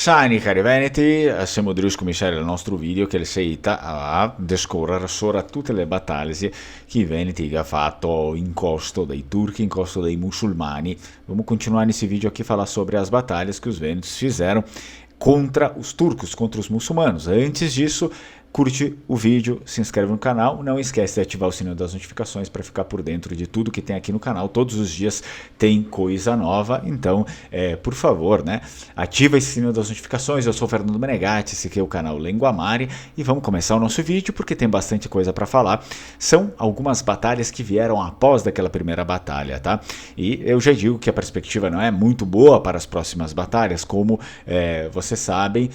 Shani cari veneti, siamo riusciti a cominciare il nostro video che seita a descorrere sopra tutte le battaglie che i veneti hanno fatto in costo dei turchi, in costo dei musulmani. Vamos continuar nesse vídeo aqui falar sobre as batalhas que os venetos fizeram contra os turcos, contra os muçulmanos. Antes disso, curte o vídeo, se inscreve no canal, não esquece de ativar o sininho das notificações para ficar por dentro de tudo que tem aqui no canal. Todos os dias tem coisa nova, então, por favor, né, ativa esse sininho das notificações. Eu sou o Fernando Menegatti, esse aqui é o canal Lenguamare e vamos começar o nosso vídeo porque tem bastante coisa para falar. São algumas batalhas que vieram após daquela primeira batalha, tá? E eu já digo que a perspectiva não é muito boa para as próximas batalhas, como vocês sabem,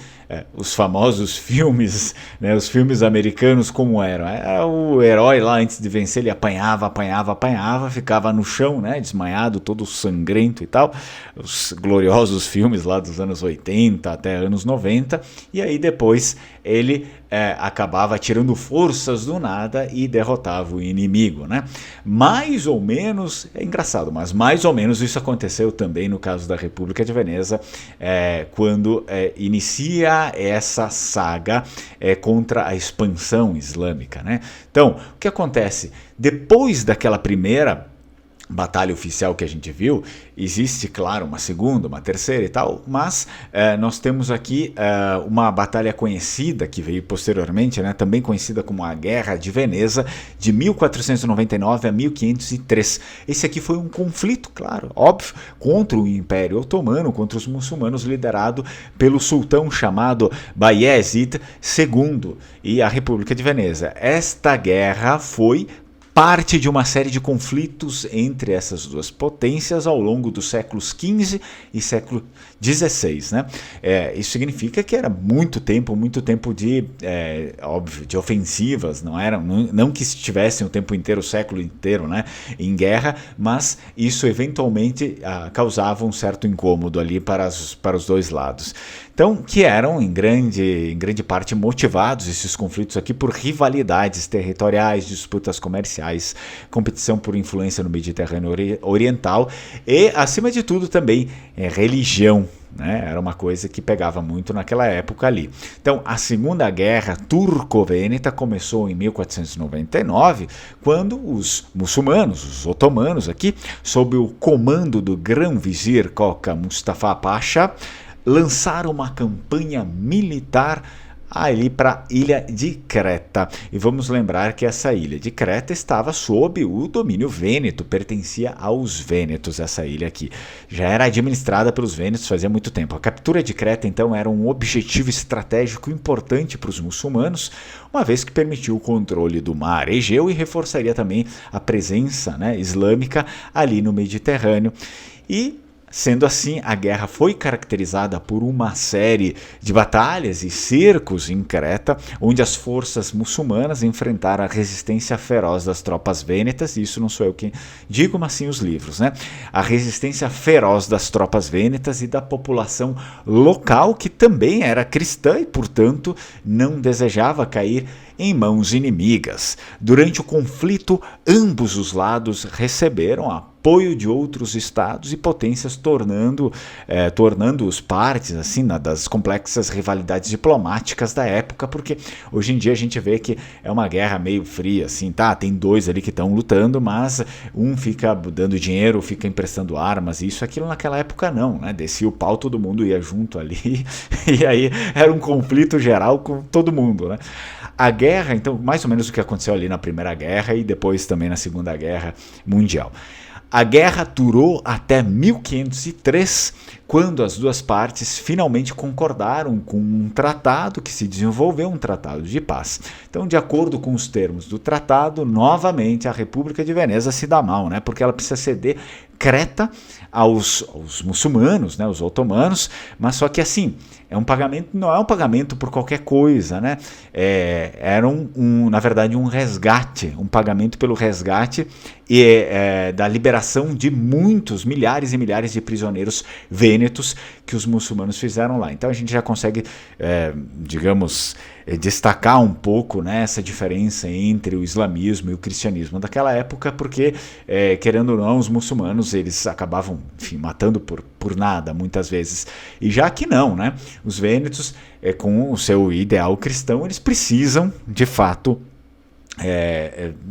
os famosos filmes, né, os filmes americanos como eram. O herói lá, antes de vencer, ele apanhava, ficava no chão, né, desmaiado, todo sangrento e tal. Os gloriosos filmes lá dos anos 80 até anos 90. E aí depois ele acabava tirando forças do nada e derrotava o inimigo, né? Mais ou menos, é engraçado, mas mais ou menos isso aconteceu também no caso da República de Veneza, quando inicia essa saga contra a expansão islâmica, né? Então, o que acontece? Depois daquela primeira batalha oficial que a gente viu, existe, claro, uma segunda, uma terceira e tal, mas nós temos aqui uma batalha conhecida que veio posteriormente, né, também conhecida como a Guerra de Veneza, de 1499 a 1503. Esse aqui foi um conflito, claro, óbvio, contra o Império Otomano, contra os muçulmanos, liderado pelo sultão chamado Bayezid II e a República de Veneza. Esta guerra foi parte de uma série de conflitos entre essas duas potências ao longo dos séculos XV e século XVI, né? Isso significa que era muito tempo de, óbvio, de ofensivas, não que estivessem o tempo inteiro, o século inteiro, né, em guerra, mas isso eventualmente causava um certo incômodo ali para os dois lados. Então, que eram em grande parte motivados, esses conflitos aqui, por rivalidades territoriais, disputas comerciais, competição por influência no Mediterrâneo Oriental e, acima de tudo, também religião, né? Era uma coisa que pegava muito naquela época ali. Então, a Segunda Guerra Turco-Vêneta começou em 1499, quando os muçulmanos, os otomanos aqui, sob o comando do Grão-Vizir Koca Mustafa Pasha, lançaram uma campanha militar ali para a ilha de Creta. E vamos lembrar que essa ilha de Creta estava sob o domínio vêneto, pertencia aos vênetos, essa ilha aqui. Já era administrada pelos vênetos fazia muito tempo. A captura de Creta, então, era um objetivo estratégico importante para os muçulmanos, uma vez que permitiu o controle do mar Egeu e reforçaria também a presença, né, islâmica ali no Mediterrâneo. E sendo assim, a guerra foi caracterizada por uma série de batalhas e cercos em Creta, onde as forças muçulmanas enfrentaram a resistência feroz das tropas vênetas, e isso não sou eu que digo, mas sim os livros, né? A resistência feroz das tropas vênetas e da população local, que também era cristã e, portanto, não desejava cair em mãos inimigas. Durante o conflito, ambos os lados receberam apoio de outros estados e potências, tornando-os partes assim, das complexas rivalidades diplomáticas da época, porque hoje em dia a gente vê que é uma guerra meio fria, assim, tá? Tem dois ali que estão lutando, mas um fica dando dinheiro, fica emprestando armas, isso, aquilo. Naquela época não, né? Descia o pau, todo mundo ia junto ali, e aí era um conflito geral com todo mundo, né? A guerra, então, mais ou menos o que aconteceu ali na Primeira Guerra e depois também na Segunda Guerra Mundial. A guerra durou até 1503, quando as duas partes finalmente concordaram com um tratado que se desenvolveu, um tratado de paz. Então, de acordo com os termos do tratado, novamente a República de Veneza se dá mal, né? Porque ela precisa ceder Creta aos muçulmanos, né, os otomanos, mas só que assim, não é um pagamento por qualquer coisa, né? Era na verdade um resgate, um pagamento pelo resgate da liberação de muitos, milhares e milhares de prisioneiros vênetos que os muçulmanos fizeram lá. Então a gente já consegue, digamos, destacar um pouco, né, essa diferença entre o islamismo e o cristianismo daquela época, porque, querendo ou não, os muçulmanos muçulmanos eles acabavam, enfim, matando por nada, muitas vezes. E já que não, né? Os vênetos, com o seu ideal cristão, eles precisam, de fato,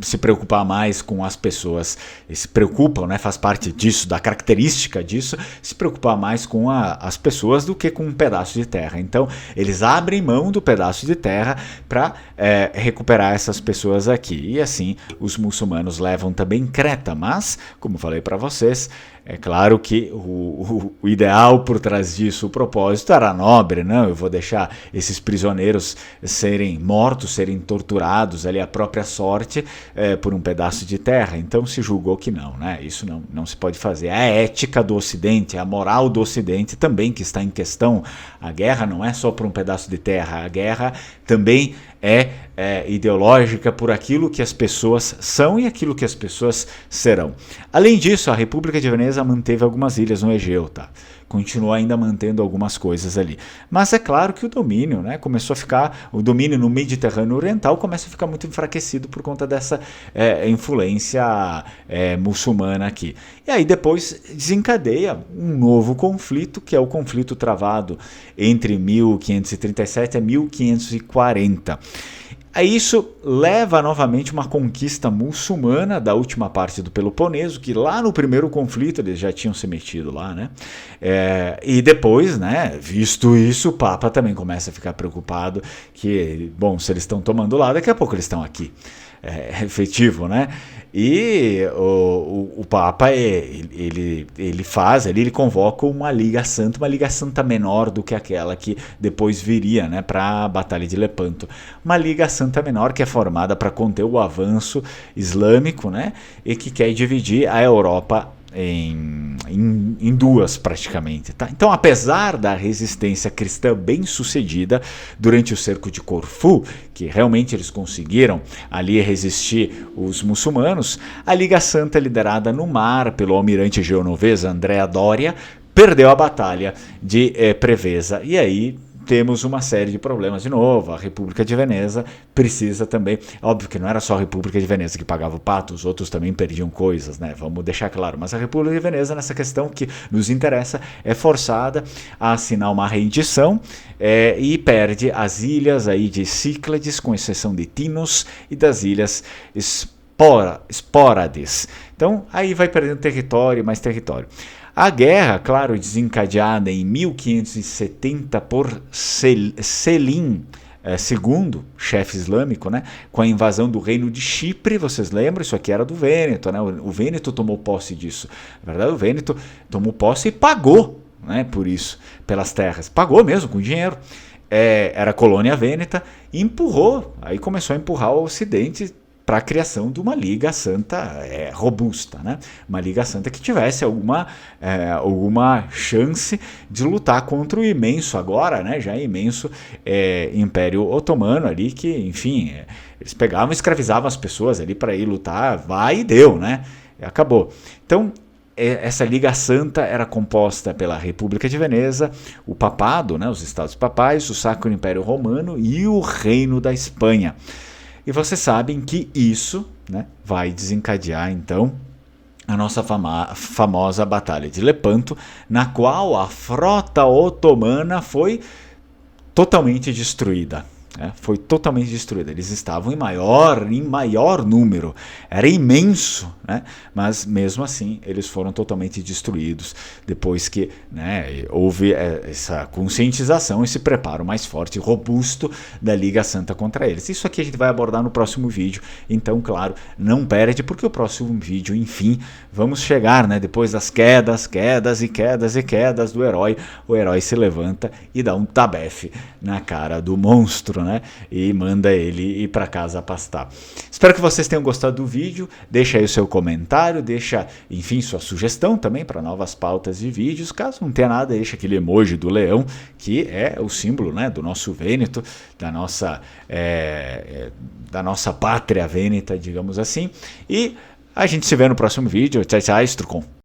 se preocupar mais com as pessoas, se preocupam, né, faz parte disso, da característica disso, se preocupar mais com as pessoas do que com um pedaço de terra. Então, eles abrem mão do pedaço de terra para recuperar essas pessoas aqui. E assim, os muçulmanos levam também Creta, mas, como falei para vocês, é claro que o ideal por trás disso, o propósito era nobre, não? Eu vou deixar esses prisioneiros serem mortos, serem torturados ali à própria sorte por um pedaço de terra. Então se julgou que não, né? Isso não se pode fazer. É a ética do Ocidente, a moral do Ocidente também que está em questão. A guerra não é só por um pedaço de terra, a guerra também é ideológica por aquilo que as pessoas são e aquilo que as pessoas serão. Além disso, a República de Veneza manteve algumas ilhas no Egeu, tá? Continuou ainda mantendo algumas coisas ali. Mas é claro que o domínio, né, começou a ficar, o domínio no Mediterrâneo Oriental começa a ficar muito enfraquecido por conta dessa influência muçulmana aqui. E aí depois desencadeia um novo conflito, que é o conflito travado entre 1537 a 1540. Isso leva novamente uma conquista muçulmana da última parte do Peloponeso, que lá no primeiro conflito eles já tinham se metido lá, né? E depois, né, visto isso, o Papa também começa a ficar preocupado que, bom, se eles estão tomando lá, daqui a pouco eles estão aqui. Efetivo, né? E o Papa ele convoca uma Liga Santa menor do que aquela que depois viria, né, para a Batalha de Lepanto. Uma Liga Santa menor que é formada para conter o avanço islâmico, né, e que quer dividir a Europa em duas praticamente. Tá? Então, apesar da resistência cristã bem sucedida durante o cerco de Corfu, que realmente eles conseguiram ali resistir os muçulmanos, a Liga Santa, liderada no mar pelo almirante genovese Andrea Doria, perdeu a batalha de Preveza. E aí temos uma série de problemas de novo. A República de Veneza precisa também, óbvio que não era só a República de Veneza que pagava o pato, os outros também perdiam coisas, né? Vamos deixar claro, mas a República de Veneza, nessa questão que nos interessa, é forçada a assinar uma rendição e perde as ilhas aí de Cíclades, com exceção de Tinos, e das ilhas Spórades. Então aí vai perdendo território, mais território. A guerra, claro, desencadeada em 1570 por Selim II, chefe islâmico, né, com a invasão do reino de Chipre, vocês lembram? Isso aqui era do Vêneto, né? O Vêneto tomou posse disso. Na verdade, o Vêneto tomou posse e pagou, né, por isso, pelas terras. Pagou mesmo, com dinheiro. Era colônia vêneta e empurrou, aí começou a empurrar o Ocidente para a criação de uma Liga Santa robusta, né? Uma Liga Santa que tivesse alguma chance de lutar contra o imenso agora, né? Já imenso Império Otomano ali, que, enfim, eles pegavam e escravizavam as pessoas ali para ir lutar, vai e deu, né? Acabou. Então, essa Liga Santa era composta pela República de Veneza, o Papado, né? Os Estados Papais, o Sacro Império Romano e o Reino da Espanha. E vocês sabem que isso, né, vai desencadear, então, a nossa famosa Batalha de Lepanto, na qual a frota otomana foi totalmente destruída. Foi totalmente destruída. Eles estavam em maior número, era imenso, né? Mas mesmo assim eles foram totalmente destruídos depois que, né, houve essa conscientização, esse preparo mais forte e robusto da Liga Santa contra eles. Isso aqui a gente vai abordar no próximo vídeo, então, claro, não perde, porque o próximo vídeo, enfim, vamos chegar, né, depois das quedas do herói, o herói se levanta e dá um tabefe na cara do monstro, né? E manda ele ir para casa pastar. Espero que vocês tenham gostado do vídeo. Deixa aí o seu comentário, deixa, enfim, sua sugestão também para novas pautas de vídeos. Caso não tenha nada, deixa aquele emoji do leão, que é o símbolo, né, do nosso Vêneto, da nossa pátria vêneta, digamos assim. E a gente se vê no próximo vídeo. Tchau, tchau, Strucon.